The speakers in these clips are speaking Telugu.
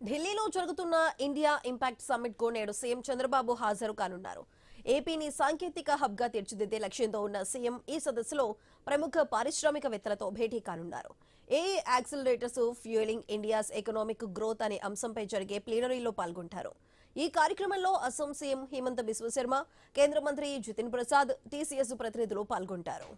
ఢిల్లీలో జరుగుతున్న ఇండియా ఇంపాక్ట్ సమ్మిట్ కు నేడు సీఎం చంద్రబాబు హాజరు కానున్నారు. ఏపీని సాంకేతిక హబ్ గా తీర్చిదిద్దే లక్ష్యంతో ఉన్న సీఎం ఈ సదస్సులో ప్రముఖ పారిశ్రామికవేత్తలతో భేటీ కానున్నారు. AI accelerators fuelling India's economic growth అనే అంశంపై జరిగే ప్లీనరీలో పాల్గొంటారు. ఈ కార్యక్రమంలో అసోం సీఎం హిమంత బిశ్వ శర్మ, కేంద్ర మంత్రి జితిన్ ప్రసాద్, టీసీఎస్ ప్రతినిధులు పాల్గొంటారు.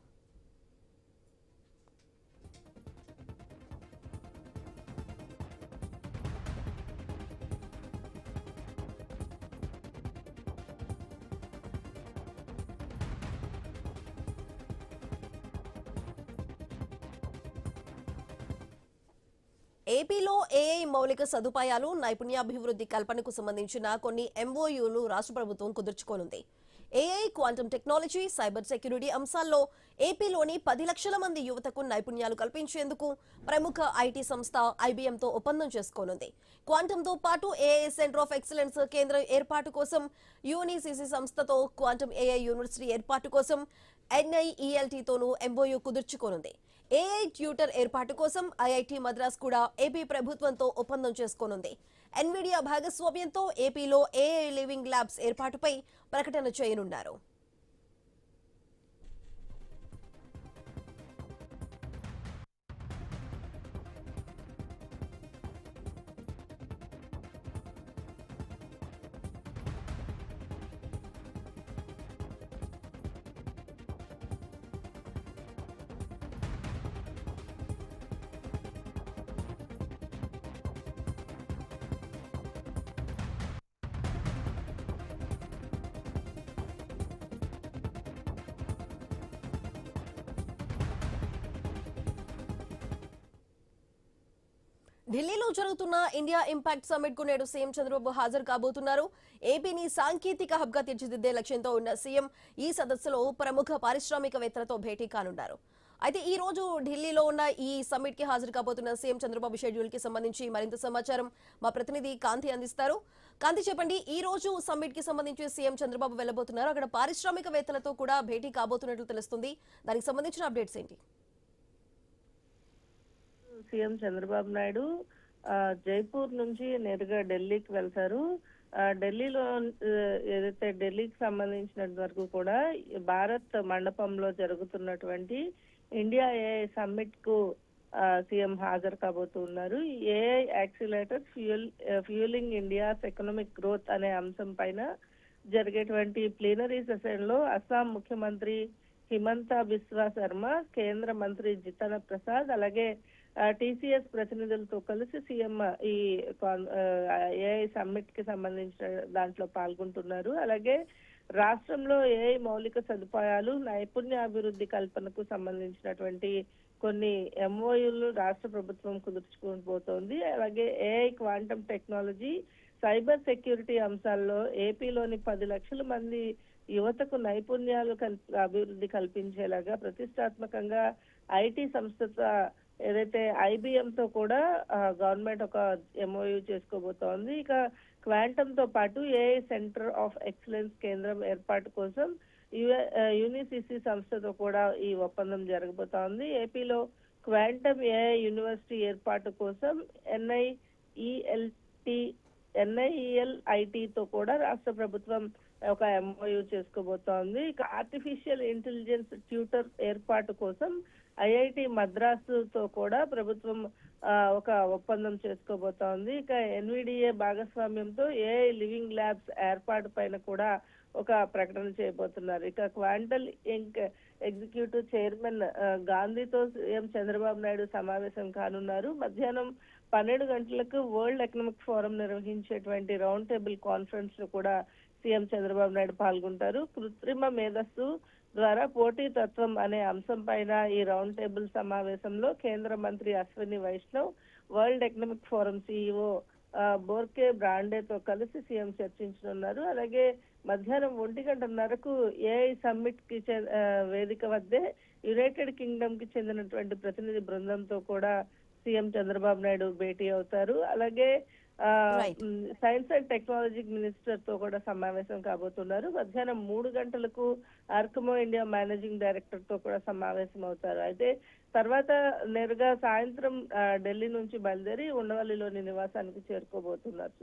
ఏపీలో ఏఐ మౌలిక సదుపాయాలు, నైపుణ్యాభివృద్ధి కల్పనకు సంబంధించిన కొన్ని ఎంఓయూలు రాష్ట్ర ప్రభుత్వం కుదుర్చుకోనుంది. AI, quantum technology, cyber security అంశాల్లో ఏపీలోని 10 లక్షల మంది యువతకు నైపుణ్యాలు కల్పించేందుకు ప్రముఖ ఐటీ సంస్థ ఐబీఎంతో ఒప్పందం చేసుకోనుంది. క్వాంటంతో పాటు ఏఐ సెంటర్ ఆఫ్ ఎక్సలెన్స్ కేంద్రం ఏర్పాటు కోసం యూనిసిసి సంస్థతో క్వాంటమ్ ఏఐ యూనివర్సిటీ ఏర్పాటు కోసం ఎన్ఐఈఎల్టీతోనూ ఎంఓయూ కుదుర్చుకోనుంది. ఏఐ ట్యూటర్ ఏర్పాటు కోసం ఐఐటి మద్రాస్ కూడా ఏపీ ప్రభుత్వంతో ఒప్పందం చేసుకోనుంది. ఎన్విడియా భాగస్వామ్యంతో ఏపీలో ఏఐ లివింగ్ ల్యాబ్స్ ఏర్పాటుపై ప్రకటన చేయనున్నారు. ఢిల్లీలో జరుగుతున్న ఇండియా ఇంపాక్ట్ సమ్మిట్ కు నేడు సీఎం చంద్రబాబు హాజరు కాబోతున్నారు. ఏపీని సాంకేతిక హబ్ గా తీర్చిదిద్దే లక్ష్యంతో ఉన్న సీఎం ఈ సదస్సులో ప్రముఖ పారిశ్రామికవేత్తలతో భేటీ కానున్నారు. అయితే ఈ రోజు ఢిల్లీలో ఉన్న ఈ సమ్మిట్ కి హాజరు కాబోతున్న సీఎం చంద్రబాబు షెడ్యూల్ కి సంబంధించి మరింత సమాచారం మా ప్రతినిధి కాంతి అందిస్తారు. కాంతి, చెప్పండి, ఈ రోజు సమ్మిట్ కి సంబంధించి సీఎం చంద్రబాబు వెళ్లబోతున్నారు. అక్కడ పారిశ్రామికవేత్తలతో కూడా భేటీ కాబోతున్నట్లు తెలుస్తుంది. దానికి సంబంధించిన అప్డేట్స్ ఏంటి? సీఎం చంద్రబాబు నాయుడు జైపూర్ నుంచి నేరుగా ఢిల్లీకి వెళ్తారు. ఢిల్లీలో ఏదైతే ఢిల్లీకి సంబంధించినంత వరకు కూడా భారత్ మండపంలో జరుగుతున్నటువంటి ఇండియా ఏఐ సమ్మిట్ కు సీఎం హాజరు కాబోతున్నారు. AI accelerator fueling India's economic growth అనే అంశం పైన జరిగేటువంటి ప్లీనరీ సెషన్ లో అస్సాం ముఖ్యమంత్రి హిమంత బిశ్వ శర్మ, కేంద్ర మంత్రి జితన్ ప్రసాద్, అలాగే టీసీఎస్ ప్రతినిధులతో కలిసి సీఎం ఈ ఏఐ సమ్మిట్ కి సంబంధించిన దాంట్లో పాల్గొంటున్నారు. అలాగే రాష్ట్రంలో ఏఐ మౌలిక సదుపాయాలు, నైపుణ్యాభివృద్ధి కల్పనకు సంబంధించినటువంటి కొన్ని ఎంఓయూలు రాష్ట్ర ప్రభుత్వం కుదుర్చుకోబోతోంది. అలాగే AI, quantum technology, cyber security అంశాల్లో ఏపీలోని 10 లక్షల మంది యువతకు నైపుణ్యాలు అభివృద్ధి కల్పించేలాగా ప్రతిష్టాత్మకంగా ఐటీ సంస్థ ఏదైతే ఐబిఎం తో కూడా గవర్నమెంట్ ఒక ఎంఓయూ చేసుకోబోతోంది. ఇక క్వాంటమ్ తో పాటు ఏఐ సెంటర్ ఆఫ్ ఎక్సలెన్స్ కేంద్రం ఏర్పాటు కోసం యూనిసిసి సంస్థతో కూడా ఈ ఒప్పందం జరగబోతోంది. ఏపీలో క్వాంటమ్ ఏఐ యూనివర్సిటీ ఏర్పాటు కోసం ఎన్ఐఈఎల్ఐటితో కూడా రాష్ట్ర ప్రభుత్వం ఒక ఎంఓయూ చేసుకోబోతోంది. ఇక ఆర్టిఫిషియల్ ఇంటెలిజెన్స్ ట్యూటర్ ఏర్పాటు కోసం ఐఐటి మద్రాస్ తో కూడా ప్రభుత్వం ఒక ఒప్పందం చేసుకోబోతోంది. ఇక ఎన్విడిఏ భాగస్వామ్యంతో ఏఐ లివింగ్ ల్యాబ్స్ ఏర్పాటు పైన కూడా ఒక ప్రకటన చేయబోతున్నారు. ఇక క్వాంటల్ ఇంక్ ఎగ్జిక్యూటివ్ చైర్మన్ గాంధీతో సీఎం చంద్రబాబు నాయుడు సమావేశం కానున్నారు. మధ్యాహ్నం 12 గంటలకు వరల్డ్ ఎకనామిక్ ఫోరం నిర్వహించేటువంటి రౌండ్ టేబుల్ కాన్ఫరెన్స్ లో కూడా సీఎం చంద్రబాబు నాయుడు పాల్గొంటారు. కృత్రిమ మేధస్సు ద్వారా పోటీతత్వం అనే అంశం పైన ఈ రౌండ్ టేబుల్ సమావేశంలో కేంద్ర మంత్రి Ashwini Vaishnaw, world economic forum CEO Borge బ్రాండేతో కలిసి సీఎం చర్చించనున్నారు. అలాగే మధ్యాహ్నం 1 గంటన్నరకు ఏఐ సమ్మిట్ కి వేదిక వద్దే యునైటెడ్ కింగ్డమ్ కి చెందినటువంటి ప్రతినిధి బృందంతో కూడా సీఎం చంద్రబాబు నాయుడు భేటీ అవుతారు. అలాగే right. Science and technology minister తో కూడా సమావేశం కాబోతున్నారు. మధ్యాహ్నం 3 గంటలకు ఆర్కమో ఇండియా మేనేజింగ్ డైరెక్టర్ తో కూడా సమావేశం అవుతారు. అయితే తర్వాత నేరుగా సాయంత్రం ఢిల్లీ నుంచి బయలుదేరి ఉండవల్లిలోని నివాసానికి చేరుకోబోతున్నారు.